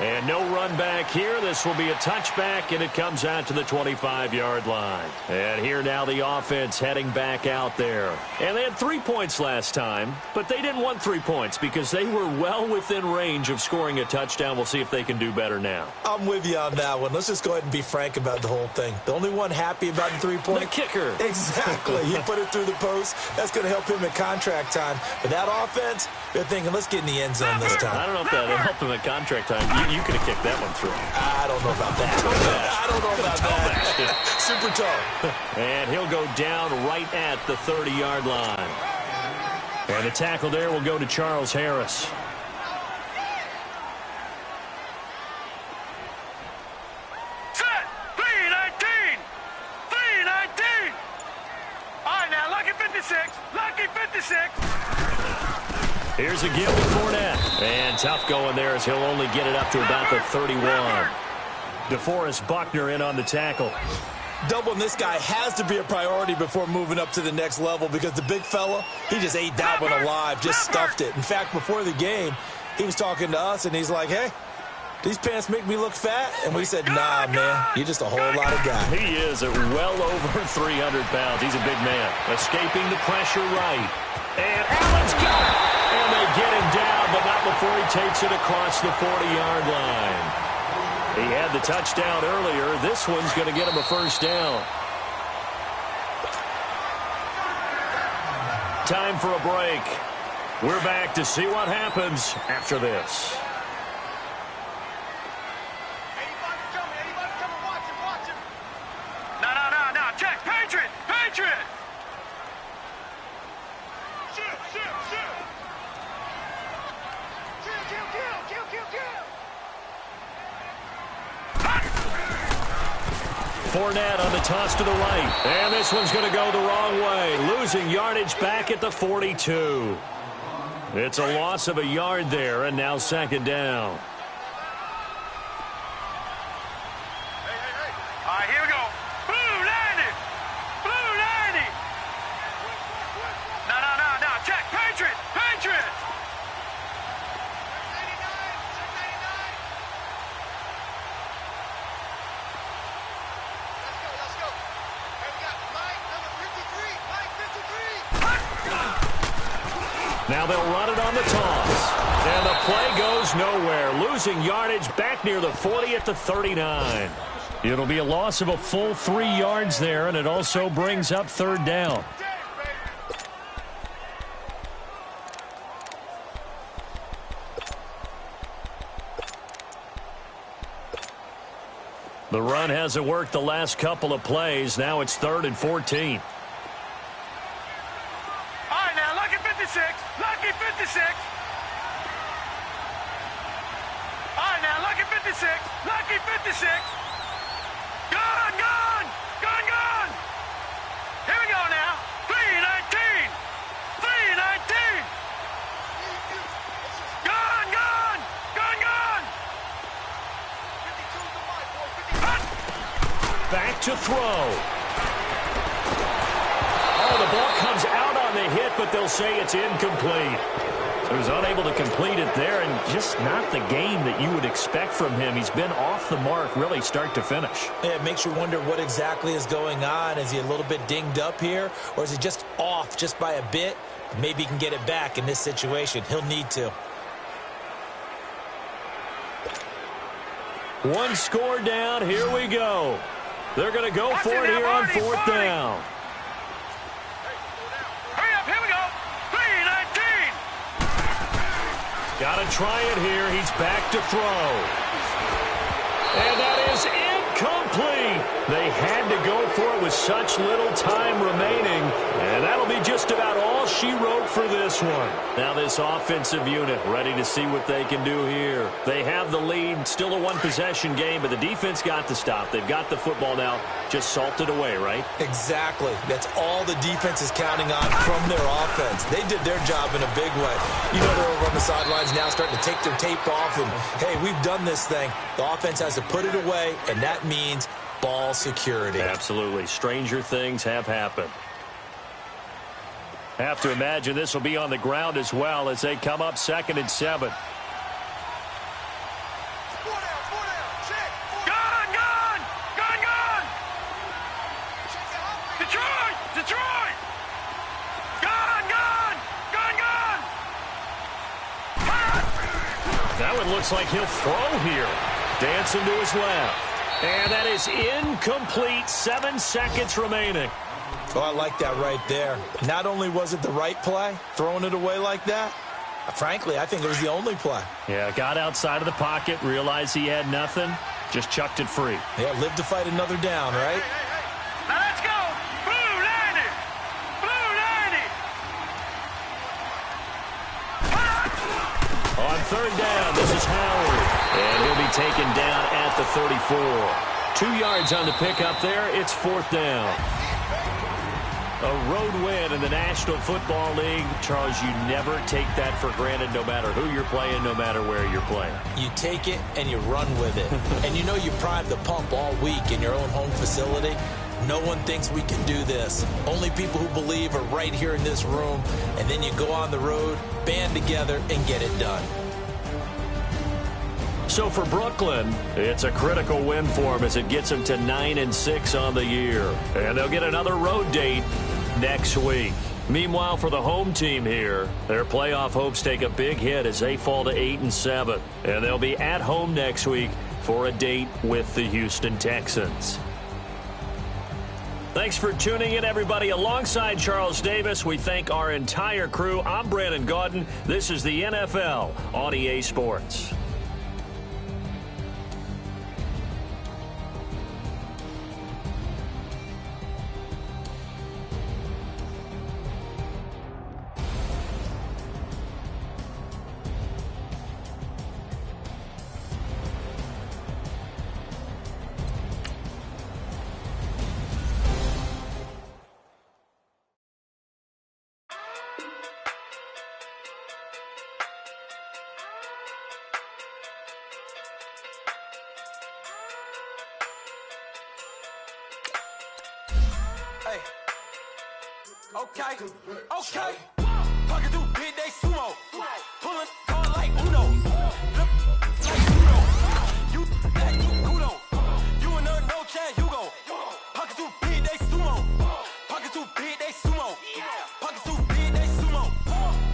S4: And no run back here. This will be a touchback, and it comes out to the 25-yard line. And here now the offense heading back out there. And they had 3 points last time, but they didn't want 3 points because they were well within range of scoring a touchdown. We'll see if they can do better now.
S6: I'm with you on that one. Let's just go ahead and be frank about the whole thing. The only one happy about the 3-point?
S4: The kicker.
S6: Exactly. He put it through the post. That's going to help him at contract time. But that offense, they're thinking, let's get in the end zone this time.
S4: I don't know if that'll help him at contract time. You could have kicked that one through.
S6: I don't know about that. I don't know about that. Super tough.
S4: And he'll go down right at the 30-yard line. And the tackle there will go to Charles Harris.
S5: Set. 319. 319. All right, now, lucky 56. Lucky 56.
S4: Here's a give to Fournette. And tough going there as he'll only get it up to about the 31. DeForest Buckner in on the tackle.
S6: Doubling this guy has to be a priority before moving up to the next level because the big fella, he just ate that one alive, just stuffed it. In fact, before the game, he was talking to us, and he's like, hey, these pants make me look fat? And we said, nah, man, you're just a whole lot of guy.
S4: He is at well over 300 pounds. He's a big man. Escaping the pressure right. And Allen's got it. And they get him down, but not before he takes it across the 40-yard line. He had the touchdown earlier. This one's going to get him a first down. Time for a break. We're back to see what happens after this.
S5: No. Check. Patriot. Patriot. Shoot. Kill.
S4: Fournette on the toss to the right. And this one's going to go the wrong way. Losing yardage back at the 42. It's a loss of a yard there, and now second down.
S5: Hey. All right, here we go. Blue 90. Blue 90. No. Check. Patriot.
S4: Now they'll run it on the toss. And the play goes nowhere. Losing yardage back near the 40 at the 39. It'll be a loss of a full 3 yards there, and it also brings up third down. The run hasn't worked the last couple of plays. Now it's 3rd and 14.
S5: All right, now, lucky 56. Lucky 56. 56. Lucky 56. Gone, gone. Gone, gone. Here we go now. 319. 319. Gone, gone. Gone, gone.
S4: Back to throw. Oh, the ball comes out on the hit, but they'll say it's incomplete. So he was unable to complete it there, and just not the game that you would expect from him. He's been off the mark really start to finish.
S6: Yeah, it makes you wonder what exactly is going on. Is he a little bit dinged up here, or is he just off just by a bit? Maybe he can get it back in this situation. He'll need to.
S4: One score down. Here we go. They're going to go for it here on fourth down.
S5: Hurry up, here we go. 319.
S4: Got to try it here. He's back to throw. And that is incomplete. They had to go for it with such little time remaining. And that'll be just about all she wrote for this one. Now this offensive unit ready to see what they can do here. They have the lead. Still a one-possession game, but the defense got to stop. They've got the football now. Just salted away, right?
S6: Exactly. That's all the defense is counting on from their offense. They did their job in a big way. You know they're over on the sidelines now starting to take their tape off and, hey, we've done this thing. The offense has to put it away, and that means ball security.
S4: Absolutely. Stranger things have happened. Have to imagine this will be on the ground as well as they come up 2nd and 7.
S5: Gone, gone. Gone, gone. Detroit, Detroit. Gone, gone. Gone, gone.
S4: That one looks like he'll throw here. Dancing to his left. And that is incomplete. 7 seconds remaining.
S6: Oh, I like that right there. Not only was it the right play, throwing it away like that, frankly, I think it was the only play.
S4: Yeah, got outside of the pocket, realized he had nothing, just chucked it free.
S6: Yeah, live to fight another down, right?
S5: Now let's go. Blue 90. Blue 90.
S4: On 3rd down, this is Howard. And he'll be taken down at the 34. 2 yards on the pickup there. It's 4th down. A road win in the National Football League. Charles, you never take that for granted no matter who you're playing, no matter where you're playing.
S6: You take it and you run with it. And you know you primed the pump all week in your own home facility. No one thinks we can do this. Only people who believe are right here in this room. And then you go on the road, band together, and get it done.
S4: So for Brooklyn, it's a critical win for them as it gets them to 9-6 on the year. And they'll get another road date next week. Meanwhile, for the home team here, their playoff hopes take a big hit as they fall to 8-7. And they'll be at home next week for a date with the Houston Texans. Thanks for tuning in, everybody. Alongside Charles Davis, we thank our entire crew. I'm Brandon Gaudin. This is the NFL on EA Sports.
S7: Hey. Okay. Pocket through big day sumo. Pulling card like Uno. Flip like Uno. You back to Kudo. You and her no Chad Hugo. Pocket through big day sumo. Pocket through big day sumo. Pocket through big day sumo.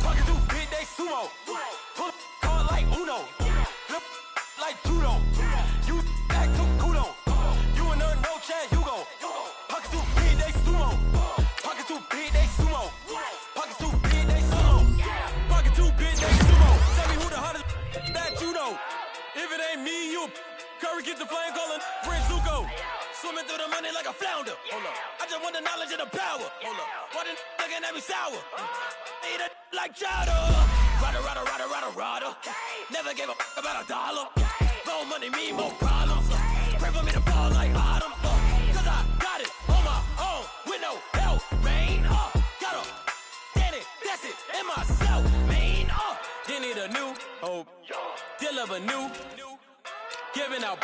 S7: Pocket through big day sumo. Pull card like Uno. Flip like Judo. You back to Kudo. You and her no Chad Hugo. Pocket through big day sumo. Pocket through big day sumo. Pocket through big day sumo. Pocket through big day sumo. Tell me who the hottest that you know. If it ain't me, you Curry get the flame calling Prince Zuko. Swimming through the money like a flounder. Hold up. I just want the knowledge and the power. Hold up. Why the looking at me sour? Eat it like chowder. Rada. Never gave a about $1. More money mean more problems. Pray for me to fall like autumn. Cause I got it on my own with no help, man. Got a daddy, that's it, and myself, man. They need a new hope, deliver new, giving out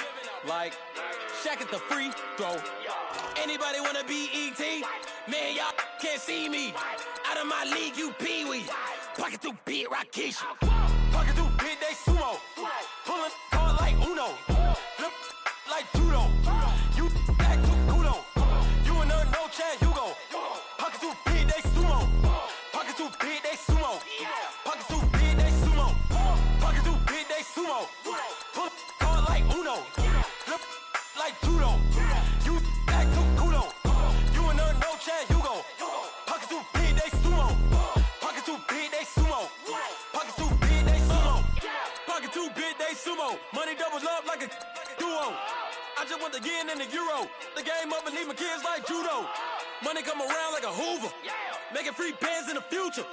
S7: like Shaq at the free throw. Anybody wanna be E.T.? Man, y'all can't see me. Out of my league, you pee-wee. Pocket too big, Rakesh. Pocket too big, they sumo. Pulling hard like Uno. Flip like judo. You act too kudo. You and her, no chance, you go. Pocket too big, they sumo. Pocket too big, they sumo. Pocket too big, they sumo. Pocket too big, they sumo. Pull hard like Uno. Flip like judo. You act too kudo. You and her, no chance, you go. Pocket too big, they sumo. Pocket too big, they sumo. Pocket too big, they sumo. Pocket too big, they sumo. Money doubles up like a duo. I just want the yen and the euro. The game up and leave my kids like judo. Money come around like a Hoover. Making free bands in the future.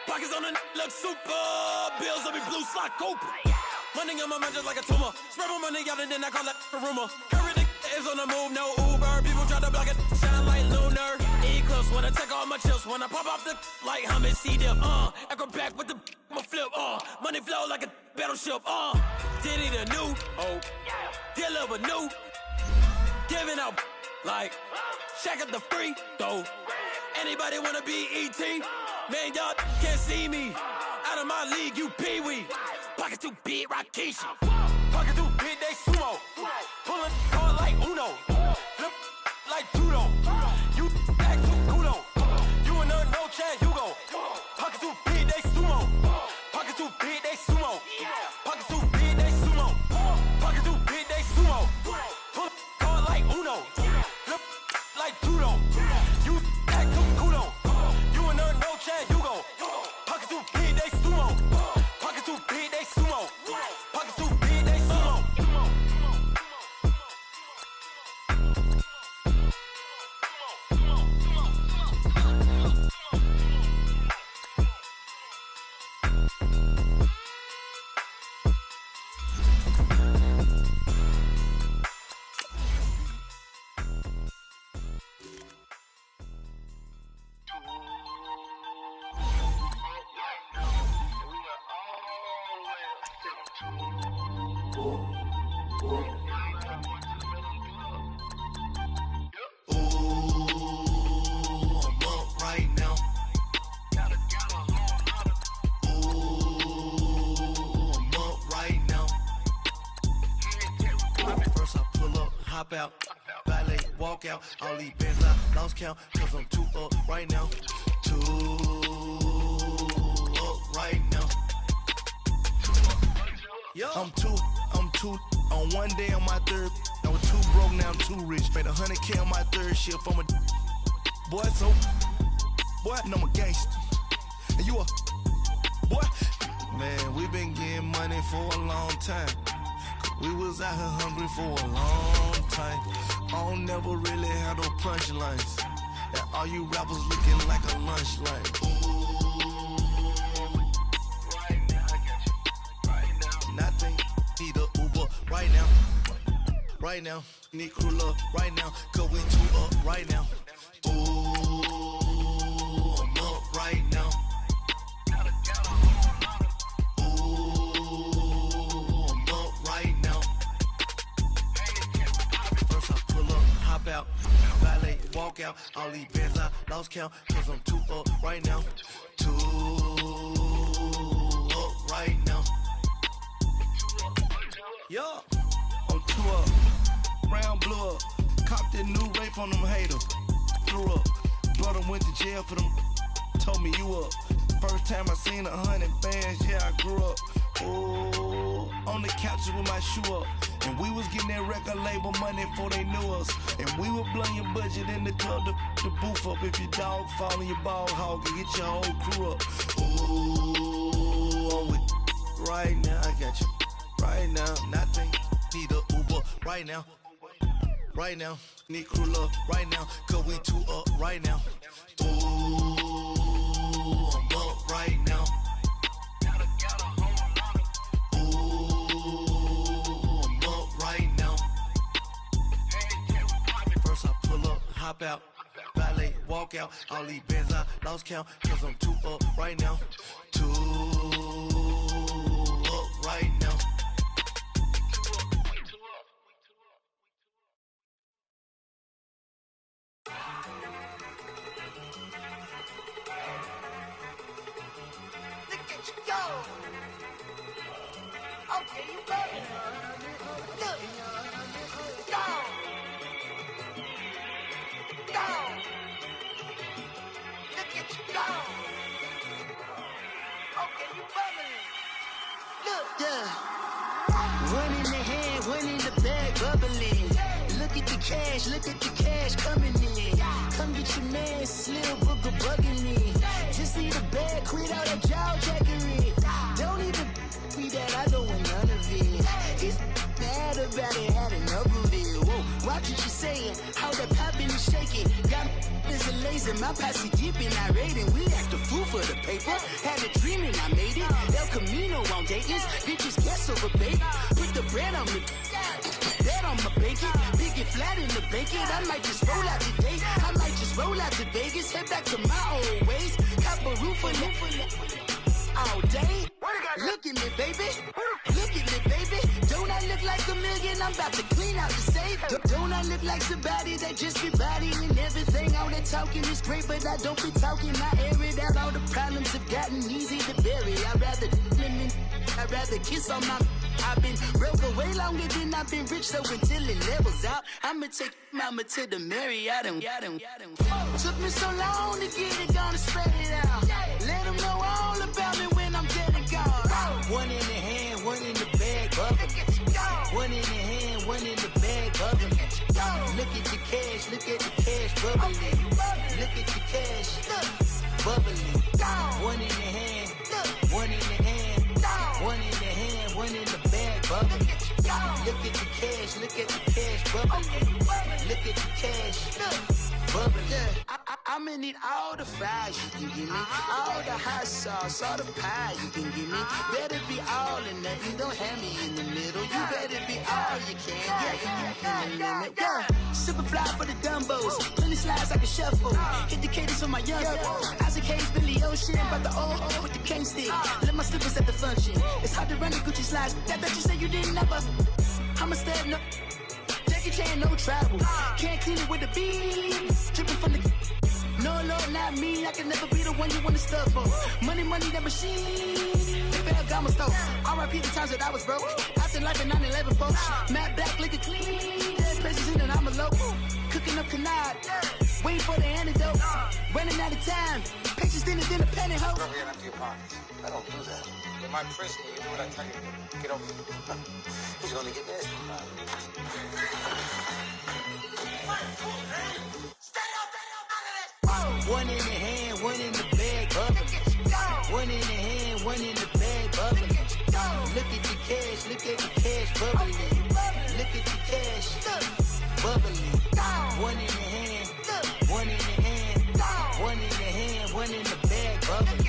S7: Pockets on the look super. Bills will be blue slot Cooper. Money on my mind just like a tumor. Spread my money out and then I call that a rumor. Curry the is on the move, no Uber. People try to block it, shine like lunar. Eclipse when I take all my chips. When I pop off the like Hummus C-dip. Acrobat with the my flip. Money flow like a battleship. Did it a new hope. Deliver new. Giving out like Shaq at the free throw. Anybody wanna be E.T.? Man, y'all can't see me. Out of my league, you pee-wee. Pocket too big, Rakesh. Pocket too big, they sumo. Pulling hard like Uno. Flip like judo. You act too kudo. You and her, no chance, you go. Pocket too big, they sumo. Pocket too big, they sumo. Pocket too big, they sumo. Pocket too big, they sumo. Pull hard like Uno. Flip like judo. You act too kudo. You and her, no chance, you go. Pocket too big, they sumo. Pocket too big, they sumo. Pocket too big, they sumo.
S2: Out, valet, walk out, all these bands I lost count, cause I'm too up right now, too up right now. I'm too, on one day on my third, I was too broke, now I'm too rich, made 100K on my third shift, I'm a boy, so, boy, and I'm a gangster, and you a, boy, man, we been getting money for a long time. We was out here hungry for a long time. I don't never really have no punchlines. And all you rappers looking like a lunch line. Right now, I got you. Right now. Nothing. Need a Uber right now. Right now. Need crew love right now. Cause we too up right now. Ooh, I'm up right now. Out, valet, walk out, all these bands I lost count, cause I'm too up right now, too up right now. Yeah, I'm too up, round blew up, copped that new rape on them haters, threw up, brother went to jail for them, told me you up, first time I seen 100 bands, yeah I grew up, oh, on the couches with my shoe up. And we was getting that record label money before they knew us. And we were blowing your budget in the club to the booth up. If your dog fall in your ball hog and get your whole crew up. Ooh, I'm with right now, I got you. Right now, nothing, need a Uber right now. Right now, need crew love right now. Cause we too up right now. Ooh, I'm up right now. Ooh, I'm
S8: hop out. Valet, walk out. All these bands I lost count. Cause I'm too up right now. Too up right now.
S9: Look at you go. Okay, you ready? Look. Go. Go. Look at you go. Okay, you bubbling. Look. Yeah. One in the hand, one in the bag, bubbling. Look at the cash coming in. Come get your man, Slim Booker bugging me. Just need a bag, quit all that jaw jackery. Don't even be that, I don't want none of it. He's mad about it, had enough of it. Whoa, watch what you saying, how that poppin' and shaking. Got is a laser, my posse deep and I raiding. We act a fool for the paper, had a dream and I made it. El Camino on Dayton's, bitches guess over baby. Put the bread on me, that on my bacon. Big and flat in the bacon, I might just roll out today. I might just roll out to Vegas, head back to my old ways. Cop a roof for all day. Look at me, baby. Look at me, baby. Don't I look like a million? I'm about to clean out the safe. Don't I look like somebody that just be bodying everything? All that talking is great, but I don't be talking. I air it out. All the problems have gotten easy to bury. I'd rather kiss on my. I've been broke way longer than I've been rich, so until it levels out, I'ma take mama to the Marriott and took me so long to get it, gonna spread it out. Let them know all about me when I'm dead and gone. One in the hand, one in the bag, bubbling. One in the hand, one in the bag, bubbling. Look at the cash, bubbling. Look at the cash, bubbling. One in the hand, one in the hand, one in the hand, one in the bag, bubbling. Look at the cash, bubbling. Look at the cash, bubbling. I'ma need all the fries you can give me, all the hot sauce, all the pie you can give me. Better be all or nothing, don't have me in the middle. You better be all you can, yeah. Super fly for the Dumbos, plenty slides like a shuffle. Hit the cadence on my young Isaac Hayes, Billy Ocean, but the old with the cane stick. Let my slippers at the function. It's hard to run the Gucci slides. That you say you didn't never. I'ma step no. Jackie Chan, no travel. Can't clean it with the beat. Dripping from the. No, Lord, not me. I can never be the one you want to stuff for. Money, that machine. They fell down my stove. R.I.P. the times that I was broke. After life in 9/11, folks. Matte black, liquor clean. Dead places in and I'm a local. Cooking up canard. Waiting for the antidote. Running out of time. Pictures thinner than a pantyhose.
S10: Over here and empty your pockets. I don't do that. In my prison, you do what I tell you to. Get over here. He's gonna get nasty.
S9: One in the hand, one in the bag, bubbling. One in the hand, one in the bag, bubbling. Look at the cash, bubbling. Look at the cash, bubbling. One in the hand, one in the hand, one in the hand, one in the bag, bubbling.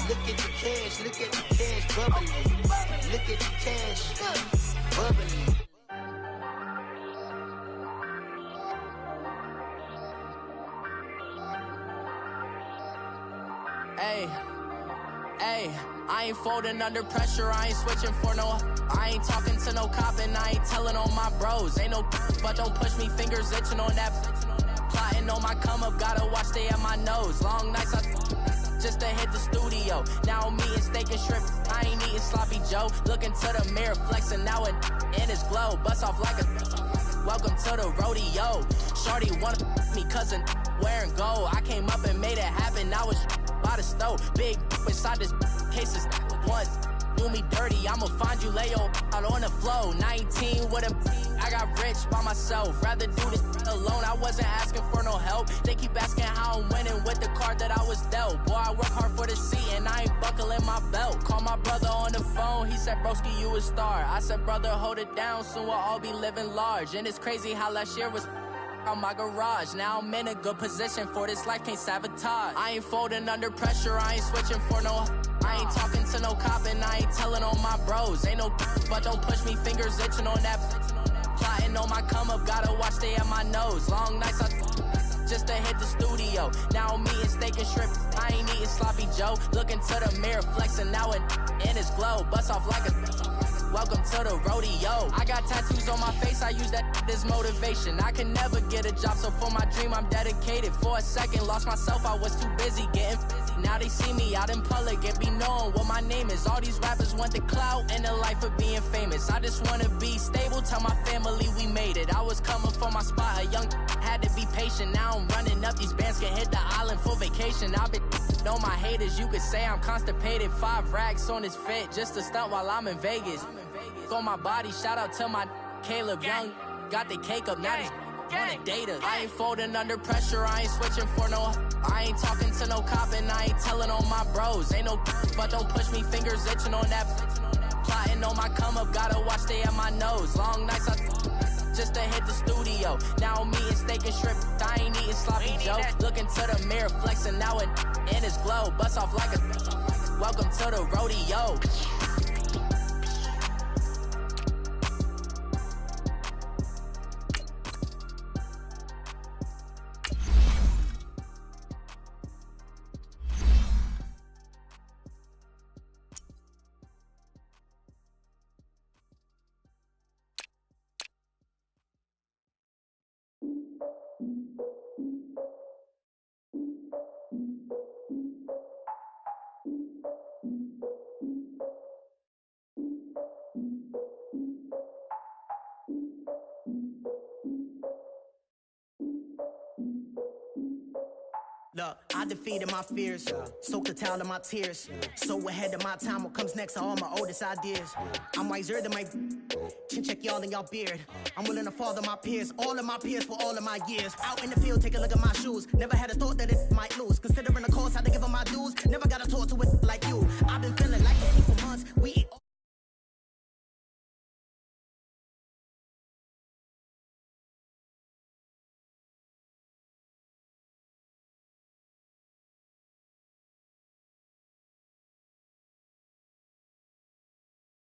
S9: Look at the cash, bubbling. Look at the cash, bubbling.
S11: Hey, I ain't folding under pressure, I ain't switching for no. I ain't talking to no cop and I ain't telling on my bros. Ain't no but don't push me, fingers itching on that. Plotting on my come up, gotta watch stay at my nose. Long nights I just to hit the studio. Now I'm eating steak and shrimp, I ain't eating sloppy Joe. Looking to the mirror, flexing now it in his glow. Bust off like a welcome to the rodeo. Shorty wanna me cousin wearing gold. I came up and made it happen, now it's by the stove. Big inside this case is once do me dirty, I'ma find you lay out on the floor. 19 with a I got rich by myself, rather do this alone. I wasn't asking for no help. They keep asking how I'm winning with the card that I was dealt. Boy, I work hard for the seat and I ain't buckling my belt. Call my brother on the phone, he said, broski, you a star. I said, brother, hold it down, soon we'll all be living large. And it's crazy how last year was on my garage. Now I'm in a good position for this life, can't sabotage. I ain't folding under pressure, I ain't switching for no. I ain't talking to no cop and I ain't telling on my bros. Ain't no but don't push me, fingers itching on that. Plotting on my come up, gotta watch stay at my nose. Long nights I just to hit the studio. Now I'm eating steak and shrimp, I ain't eating sloppy Joe. Looking to the mirror, flexing now and in his glow. Bust off like a welcome to the rodeo. I got tattoos on my face, I use that as motivation. I can never get a job, so for my dream I'm dedicated. For a second, lost myself, I was too busy getting now they see me out in public and be knowing what my name is. All these rappers want the clout and the life of being famous. I just wanna be stable, tell my family we made it. I was coming for my spot, a young had to be patient. Now I'm running up, these bands can hit the island for vacation. I've been on my haters, you could say I'm constipated. 5 racks on his fit, just to stunt while I'm in Vegas. On my body, shout out to my Caleb Young. Got the cake up, now these on the data. I ain't folding under pressure, I ain't switching for no. I ain't talking to no cop and I ain't telling on my bros. Ain't no but don't push me, fingers itching on that. Plotting on my come up, gotta watch stay at my nose. Long nights I just to hit the studio. Now I'm eating steak and shrimp, I ain't eating sloppy Joe. Looking to the mirror, flexing now and in his glow. Bust off like a welcome to the rodeo.
S12: Look, I defeated my fears, soaked the towel in my tears. So ahead of my time, what comes next are all my oldest ideas. I'm wiser than my chin check y'all in y'all beard. I'm willing to father my peers, all of my peers for all of my years. Out in the field, take a look at my shoes. Never had a thought that it might lose. Considering the cost, had to give them my dues. Never got a talk to it like you. I've been feeling like Danny for months. We eat